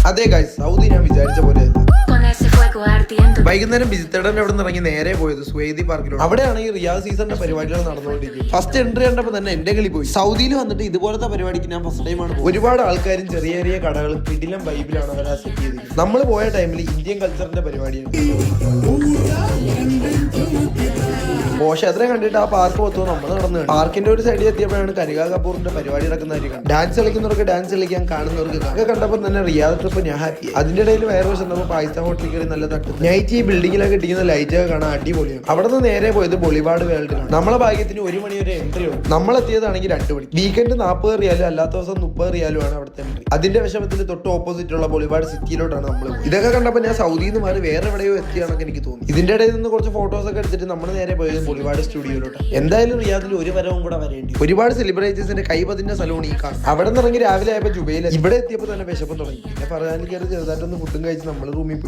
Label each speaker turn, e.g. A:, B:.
A: അതെ guys, Saudi ഞാൻ വിചാരിച്ച പോലെ വൈകുന്നേരം ബിജിത്തേടന്റെ അവിടെ നിന്ന് ഇറങ്ങി നേരെ പോയത് സ്വേദി പാർക്കിലോട്ട്. അവിടെയാണ് ഈ റിയാദ് സീസണിന്റെ പരിപാടികൾ നടന്നുകൊണ്ടിരിക്കുന്നത്. ഫസ്റ്റ് എൻട്രി കണ്ടപ്പോൾ തന്നെ എന്റെ കളി പോയി. സൗദിയിൽ വന്നിട്ട് ഇതുപോലത്തെ പരിപാടിക്ക് ഞാൻ ഫസ്റ്റ് ടൈമാണ്. ഒരുപാട് ആൾക്കാരും ചെറിയ ചെറിയ കടകളും കിടിലം വൈബിലാണ് അവരാ സെറ്റ് ചെയ്തിരിക്കുന്നത്. നമ്മൾ പോയ ടൈമിൽ ഇന്ത്യൻ കൾച്ചറിന്റെ പരിപാടിയാണ്. ഘോഷയാത്ര കണ്ടിട്ട് ആ പാർക്ക് മൊത്തം നമ്മൾ നടന്നു. പാർക്കിന്റെ ഒരു സൈഡിൽ എത്തിയപ്പോഴാണ് കനിക കപൂറിന്റെ പരിപാടി നടക്കുന്നതായിരിക്കും. ഡാൻസ് കളിക്കുന്നവർക്ക് ഡാൻസ് കളിക്കാൻ, കാണുന്നവർക്ക് ഒക്കെ കണ്ടപ്പോൾ തന്നെ റിയാദ് ട്രിപ്പ് ഞാൻ ഹാപ്പി. അതിന്റെ ഇടയിൽ വേറെ വശം നമ്മൾ പാകിസ്ഥാൻ ഹോട്ടലിൽ കയറി നല്ല തട്ട് നൈറ്റ് ഈ ബിൽഡിങ്ങിലൊക്കെ ഇട്ടിരിക്കുന്ന ലൈറ്റ് ഒക്കെ കാണാൻ അടിപൊളിയാണ്. അവിടെ നിന്ന് നേരെ പോയത് ബൊളിവാർഡ് വേൾഡിലാണ്. നമ്മളെ ഭാഗ്യത്തിന് 1 മണി വരെ എൻട്രി ഉണ്ട്. നമ്മളെത്തിയതാണെങ്കിൽ 2 മണി. വീക്കെൻഡ് 40 റിയാലും അല്ലാത്ത ദിവസം 30 റിയാലും ആണ് അവിടുത്തെ എൻട്രി. അതിന്റെ വിഷമത്തിൽ തൊട്ട് ഓപ്പോസിറ്റ് ഉള്ള ബൊളിവാർഡ് സിറ്റിയിലോട്ടാണ് നമ്മൾ. ഇതൊക്കെ കണ്ടപ്പോൾ ഞാൻ സൗദിയിൽ നിന്ന് മാറി വേറെ എവിടെയോ എത്തിയാണെന്ന് എനിക്ക് തോന്നി. ഇതിന്റെ ഇടയിൽ നിന്ന് കുറച്ച് ഫോട്ടോസ് ഒക്കെ എടുത്തിട്ട് നമ്മൾ നേരെ പോയത് ബൊളിവാർഡ് സ്റ്റുഡിയോയിലോട്ട്. എന്തായാലും റിയാദിൽ ഒരു വരവും കൂടെ വരേണ്ടി. ഒരുപാട് സെലിബ്രിറ്റീസിന്റെ കൈപതിന്റെ സ്ഥലമാണ് ഈ കാണുന്നത്. അവിടെ നിന്ന് ഇറങ്ങി രാവിലെ ആയപ്പോൾ ജുബൈൽ ഇവിടെ എത്തിയപ്പോൾ തന്നെ വിശപ്പ് തുടങ്ങി. പിന്നെ പറയാൻ ചെറുതായിട്ടൊന്ന് ഫുഡും കഴിച്ച് നമ്മൾ റൂമിൽ പോയി.